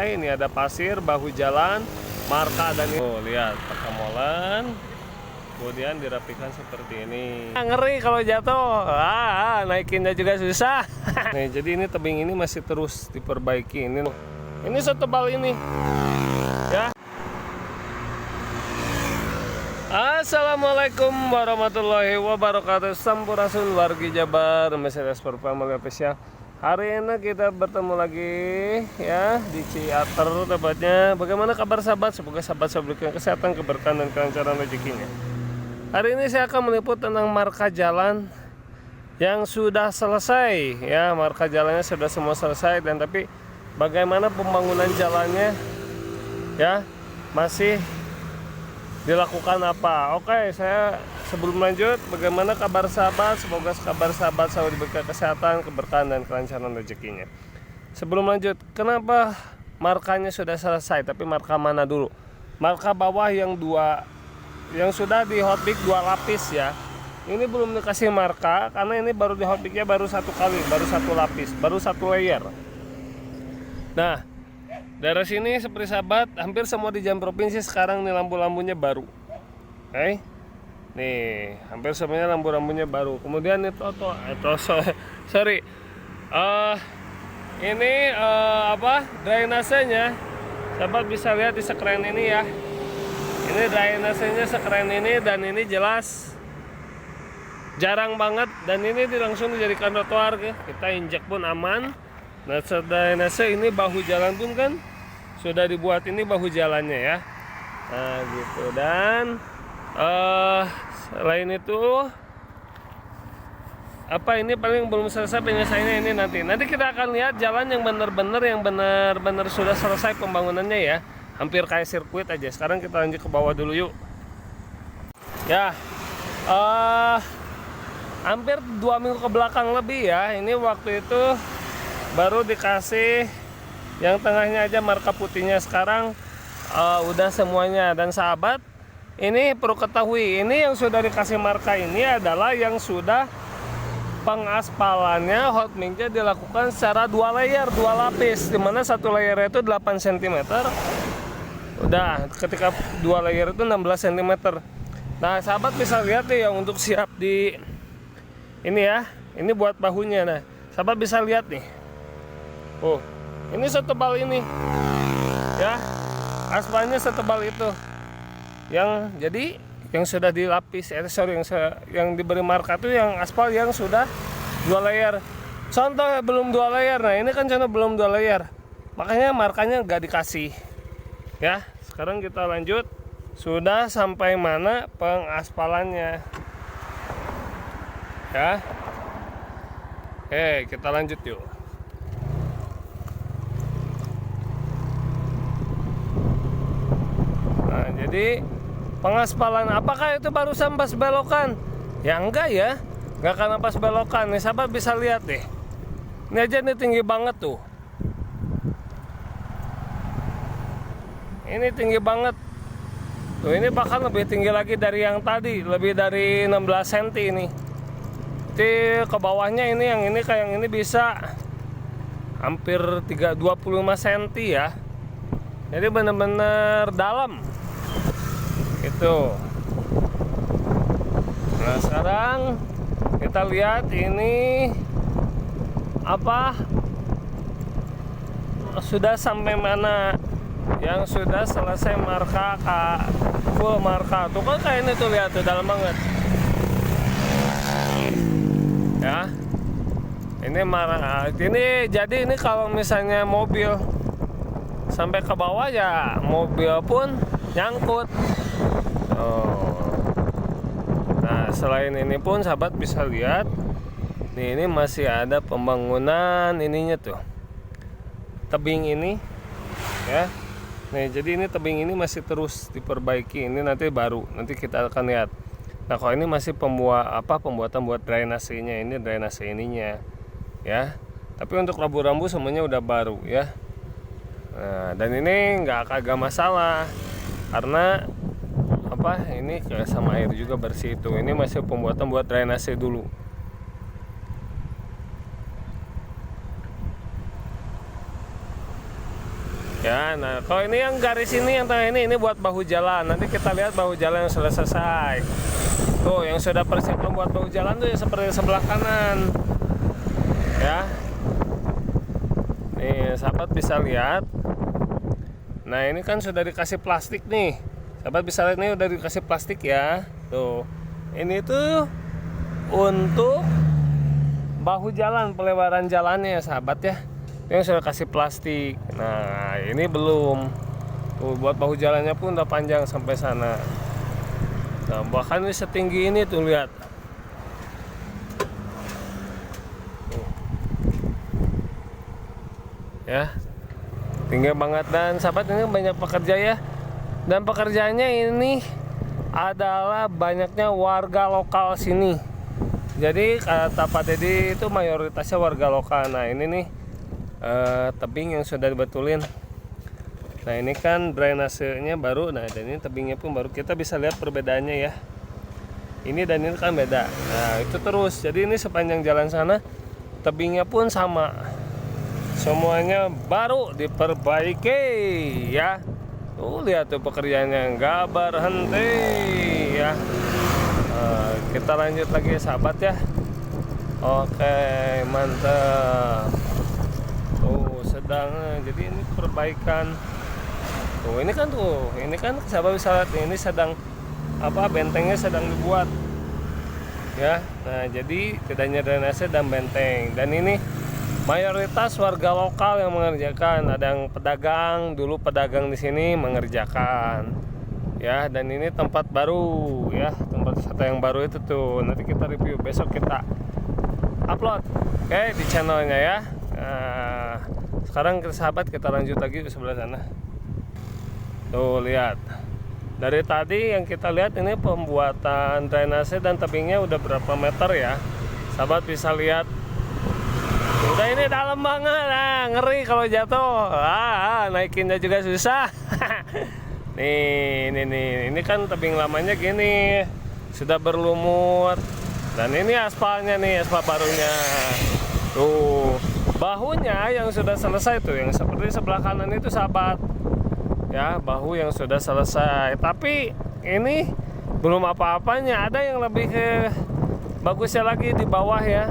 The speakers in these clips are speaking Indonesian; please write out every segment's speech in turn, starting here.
Ini ada pasir, bahu jalan, marka dan ini. Oh, lihat perkamolan. Kemudian dirapikan seperti ini. Ngeri kalau jatuh. Naikinnya juga susah. Nih, jadi ini tebing ini masih terus diperbaiki. Ini setebal ini. Ya. Assalamualaikum warahmatullahi wabarakatuh. Sampurasun wargi Jabar, Mercedes Perpamel Official. Hari ini kita bertemu lagi ya di Ciater tepatnya. Bagaimana kabar sahabat? Semoga sahabat diberikan kesehatan, keberkahan dan kelancaran rezekinya. Hari ini saya akan meliput tentang marka jalan yang sudah selesai ya. Marka jalannya sudah semua selesai, dan tapi bagaimana pembangunan jalannya ya masih dilakukan apa? Oke, saya sebelum lanjut, bagaimana kabar sahabat? Semoga kabar sahabat selalu diberikan kesehatan, keberkahan dan kelancaran rezekinya. Sebelum lanjut, kenapa markanya sudah selesai? Tapi marka mana dulu? Marka bawah yang sudah di hotbik 2 lapis ya. Ini belum dikasih marka karena ini baru di hotbiknya baru 1 kali, baru 1 lapis, baru 1 layer. Nah, daerah sini seperti sahabat, hampir semua di Jalan Provinsi sekarang nih lampu-lampunya baru. Oke. Nih, hampir semuanya lampu-lampunya baru. Kemudian ini ini drainasenya. Sahabat bisa lihat di sekren ini ya. Ini drainasenya sekren ini, dan ini jelas jarang banget, dan ini langsung dijadikan trotoar ya. Kita injek pun aman. Nah, drainase ini bahu jalan pun kan sudah dibuat, ini bahu jalannya ya. Nah gitu, dan selain itu ini paling belum selesai penyelesaiannya. Ini nanti kita akan lihat jalan yang benar-benar sudah selesai pembangunannya ya, hampir kayak sirkuit aja. Sekarang kita lanjut ke bawah dulu yuk ya. Hampir 2 minggu ke belakang lebih ya, ini waktu itu baru dikasih yang tengahnya aja marka putihnya. Sekarang udah semuanya. Dan sahabat, ini perlu ketahui, ini yang sudah dikasih marka ini adalah yang sudah pengaspalannya, hot mix-nya dilakukan secara 2 layer, 2 lapis, dimana 1 layer itu 8 cm. Udah, ketika 2 layer itu 16 cm. Nah sahabat bisa lihat nih yang untuk siap di ini ya, ini buat bahunya. Nah sahabat bisa lihat nih, oh ini setebal ini ya, aspalnya setebal itu. Yang sudah dilapis, yang diberi marka itu yang aspal yang sudah 2 layer. Contoh belum 2 layer. Nah ini kan contoh belum 2 layer, makanya markanya nggak dikasih ya. Sekarang kita lanjut, sudah sampai mana pengaspalannya ya. Oke, kita lanjut yuk. Nah jadi pengaspalan, apakah itu barusan pas belokan? Ya enggak ya, enggak karena pas belokan. Nih sahabat bisa lihat deh, ini aja nih tinggi banget tuh. Ini tinggi banget tuh, ini bahkan lebih tinggi lagi dari yang tadi, lebih dari 16 cm ini. Jadi ke bawahnya ini, yang ini kayak yang ini bisa hampir 25 cm ya. Jadi bener-bener dalam itu. Nah sekarang kita lihat ini sudah sampai mana, yang sudah selesai marka full marka tuh kan, kayak ini tuh, lihat tuh dalam banget ya. Ini jadi ini kalau misalnya mobil sampai ke bawah ya, mobil pun nyangkut. Nah selain ini pun sahabat bisa lihat nih, ini masih ada pembangunan ininya tuh, tebing ini ya. Nih jadi ini tebing ini masih terus diperbaiki. Ini nanti kita akan lihat. Nah kalau ini masih pembuatan buat drainasenya, ini drainase ininya ya. Tapi untuk rambu-rambu semuanya udah baru ya. Nah dan ini kagak masalah karena ini sama air juga bersih itu. Ini masih pembuatan buat drainase dulu. Ya, nah kalau ini yang garis ini yang tengah ini buat bahu jalan. Nanti kita lihat bahu jalan yang sudah selesai. Tuh, yang sudah persiapan buat bahu jalan tuh yang seperti sebelah kanan. Ya. Nih, sahabat bisa lihat. Nah, ini kan sudah dikasih plastik nih. Sahabat bisa lihat nih udah dikasih plastik ya. Tuh. Ini tuh untuk bahu jalan, pelebaran jalannya ya, sahabat ya. Yang sudah kasih plastik. Nah, ini belum. Tuh, buat bahu jalannya pun udah panjang sampai sana. Nah, bahkan ini setinggi ini tuh lihat. Tuh. Ya. Tinggi banget dan sahabat ini banyak pekerja ya. Dan pekerjaannya ini adalah banyaknya warga lokal sini. Jadi kata Pak Dedi itu mayoritasnya warga lokal. Nah, ini nih tebing yang sudah dibetulin. Nah, ini kan drainasenya baru. Nah, dan ini tebingnya pun baru. Kita bisa lihat perbedaannya ya. Ini dan ini kan beda. Nah, itu terus. Jadi ini sepanjang jalan sana tebingnya pun sama. Semuanya baru diperbaiki ya. Tuh lihat tuh pekerjaannya nggak berhenti ya. Kita lanjut lagi ya, sahabat ya. Oke, mantap. Sedang jadi ini perbaikan. Tuh ini kan sahabat bisa lihat ini sedang bentengnya sedang dibuat ya. Nah, jadi tidak hanya drainase dan benteng, dan ini mayoritas warga lokal yang mengerjakan. Ada yang pedagang, dulu pedagang di sini mengerjakan ya. Dan ini tempat baru ya, tempat wisata yang baru itu tuh. Nanti kita review, besok kita upload di channelnya ya. Nah, sekarang sahabat kita lanjut lagi ke sebelah sana. Tuh lihat. Dari tadi yang kita lihat ini pembuatan drainase dan tebingnya udah berapa meter ya. Sahabat bisa lihat. Udah ini dalam banget. Nah, ngeri kalau jatuh. Naikinnya juga susah. Ini kan tebing lamanya gini. Sudah berlumut. Dan ini aspalnya nih, aspal barunya. Tuh. Bahunya yang sudah selesai tuh, yang seperti sebelah kanan itu sahabat ya, bahu yang sudah selesai. Tapi ini belum apa-apanya, ada yang lebih bagusnya lagi di bawah ya.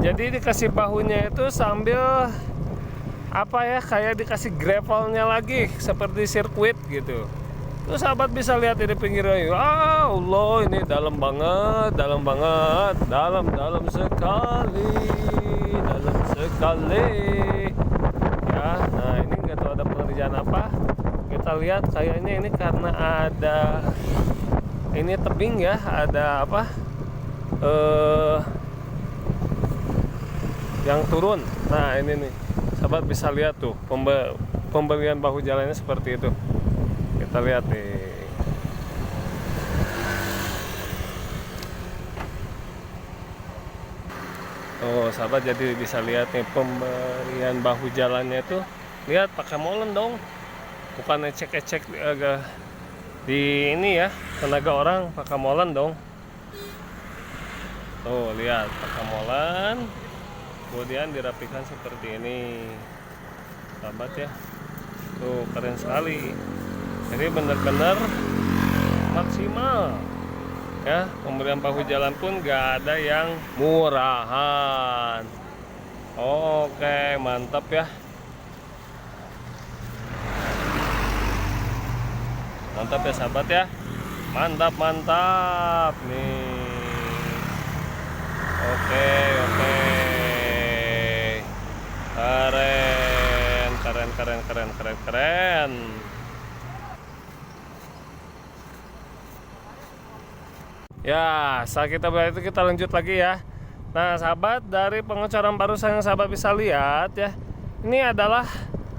Jadi dikasih bahunya itu sambil kayak dikasih gravelnya lagi seperti sirkuit gitu. Terus sahabat bisa lihat di pinggirnya. Allah, ini dalam banget, dalam sekali ya. Nah, ini nggak tahu ada pengerjaan apa. Kita lihat kayaknya ini karena ada ini tebing ya, ada yang turun. Nah, ini nih sahabat bisa lihat tuh pembelian bahu jalannya seperti itu. Kita lihat nih. Sahabat jadi bisa lihat nih pemberian bahu jalannya itu. Lihat pakai molen dong, bukan ecek-ecek di ini ya, tenaga orang, pakai molen dong. Tuh lihat pakai molen, kemudian dirapikan seperti ini, sahabat ya. Tuh keren sekali. Jadi benar-benar maksimal. Ya, pemberian bahu jalan pun gak ada yang murahan. Oke, mantap ya. Mantap ya sahabat ya. Mantap nih. Oke. Keren. Ya, saat kita itu kita lanjut lagi ya. Nah, sahabat, dari pengecoran barusan yang sahabat bisa lihat ya, ini adalah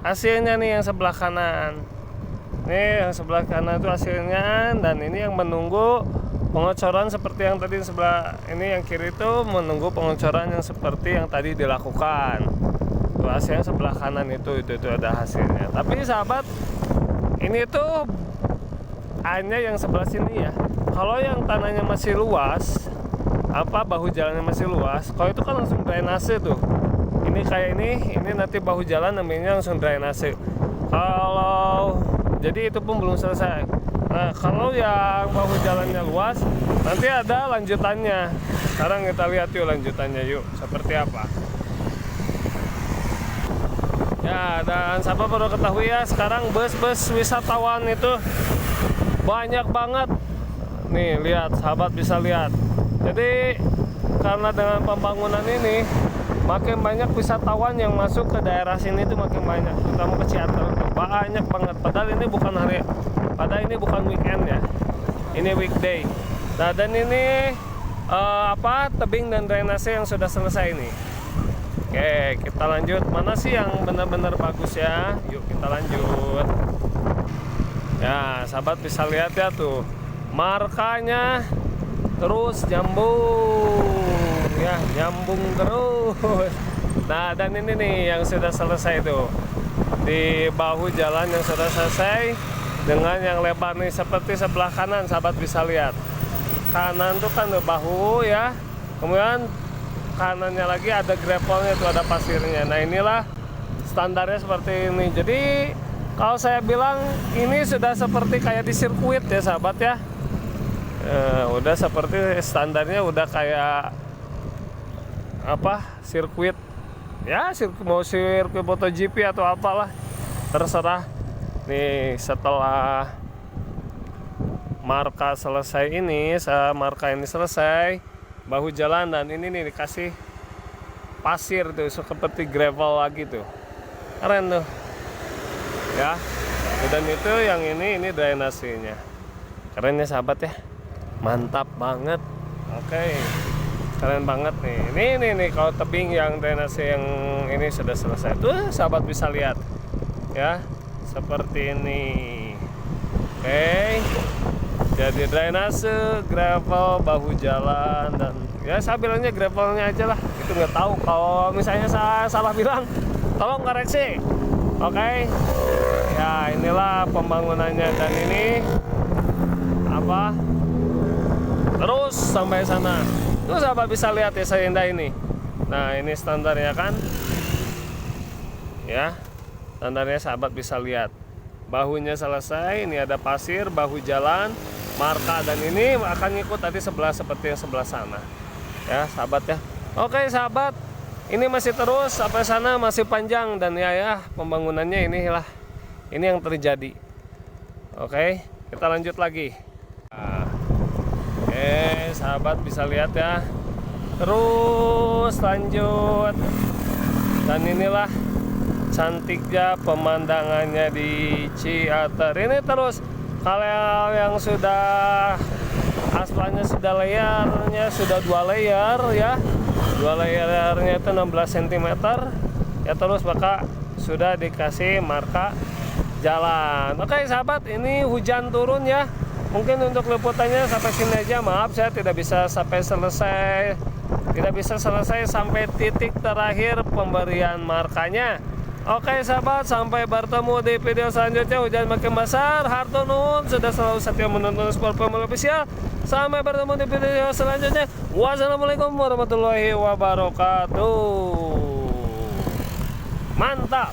hasilnya nih yang sebelah kanan. Nih yang sebelah kanan itu hasilnya, dan ini yang menunggu pengecoran seperti yang tadi sebelah ini. Yang kiri itu menunggu pengecoran yang seperti yang tadi dilakukan. Tuh hasilnya sebelah kanan itu ada hasilnya. Tapi sahabat, ini tuh hanya yang sebelah sini ya. Kalau yang tanahnya masih luas, bahu jalannya masih luas, kalau itu kan langsung drainase tuh. Ini kayak ini nanti bahu jalan namanya langsung drainase. Kalau jadi itu pun belum selesai. Nah, kalau yang bahu jalannya luas, nanti ada lanjutannya. Sekarang kita lihat yuk lanjutannya yuk, seperti apa. Ya, dan sahabat perlu ketahui ya, sekarang bus-bus wisatawan itu banyak banget. Nih, lihat, sahabat bisa lihat. Jadi, karena dengan pembangunan ini, makin banyak wisatawan yang masuk ke daerah sini itu makin banyak, terutama ke Ciater. Banyak banget. Padahal ini bukan weekend ya. Ini weekday. Nah, dan ini tebing dan drainase yang sudah selesai nih. Oke, kita lanjut. Mana sih yang benar-benar bagus ya? Yuk kita lanjut. Ya, sahabat bisa lihat ya tuh. Markanya terus nyambung. Ya, nyambung terus. Nah, dan ini nih yang sudah selesai tuh. Di bahu jalan yang sudah selesai dengan yang lebar nih seperti sebelah kanan, sahabat bisa lihat. Kanan tuh kan bahu ya. Kemudian kanannya lagi ada gravelnya tuh, ada pasirnya. Nah, inilah standarnya seperti ini. Jadi kalau saya bilang ini sudah seperti kayak di sirkuit ya sahabat ya. Udah seperti standarnya udah kayak sirkuit ya, mau sirkuit MotoGP atau apalah terserah. Nih setelah marka selesai ini, marka ini selesai, bahu jalan dan ini nih dikasih pasir tuh seperti gravel lagi tuh, keren tuh ya. Dan itu yang ini drainasenya, keren ya sahabat ya, mantap banget. Oke, keren banget nih. Ini kalau tebing yang drainase yang ini sudah selesai tuh, sahabat bisa lihat ya, seperti ini. Oke, jadi drainase, gravel, bahu jalan, dan ya saya bilangnya gravelnya aja lah. Itu nggak tahu, kalau misalnya saya salah bilang tolong koreksi. Oke, ya inilah pembangunannya, dan ini terus sampai sana. Terus sahabat bisa lihat ya seindah ini. Nah, ini standarnya kan ya, standarnya sahabat bisa lihat. Bahunya selesai, ini ada pasir, bahu jalan, marka, dan ini akan ngikut tadi sebelah seperti yang sebelah sana ya sahabat ya. Oke sahabat, ini masih terus sampai sana, masih panjang, dan ya pembangunannya inilah, ini yang terjadi. Oke, kita lanjut lagi. Nah, sahabat bisa lihat ya, terus lanjut, dan inilah cantiknya pemandangannya di Ciater. Ini terus kalau yang sudah aspalnya sudah layarnya sudah 2 layer ya, 2 layarnya itu 16 cm ya, terus maka sudah dikasih marka jalan. Oke sahabat, ini hujan turun ya, mungkin untuk liputannya sampai sini aja. Maaf saya tidak bisa sampai selesai, sampai titik terakhir pemberian markanya. Oke sahabat, sampai bertemu di video selanjutnya. Hujan makin besar, hartunun sudah selalu setia menonton Sport Family Official. Sampai bertemu di video selanjutnya. Wassalamualaikum warahmatullahi wabarakatuh. Mantap.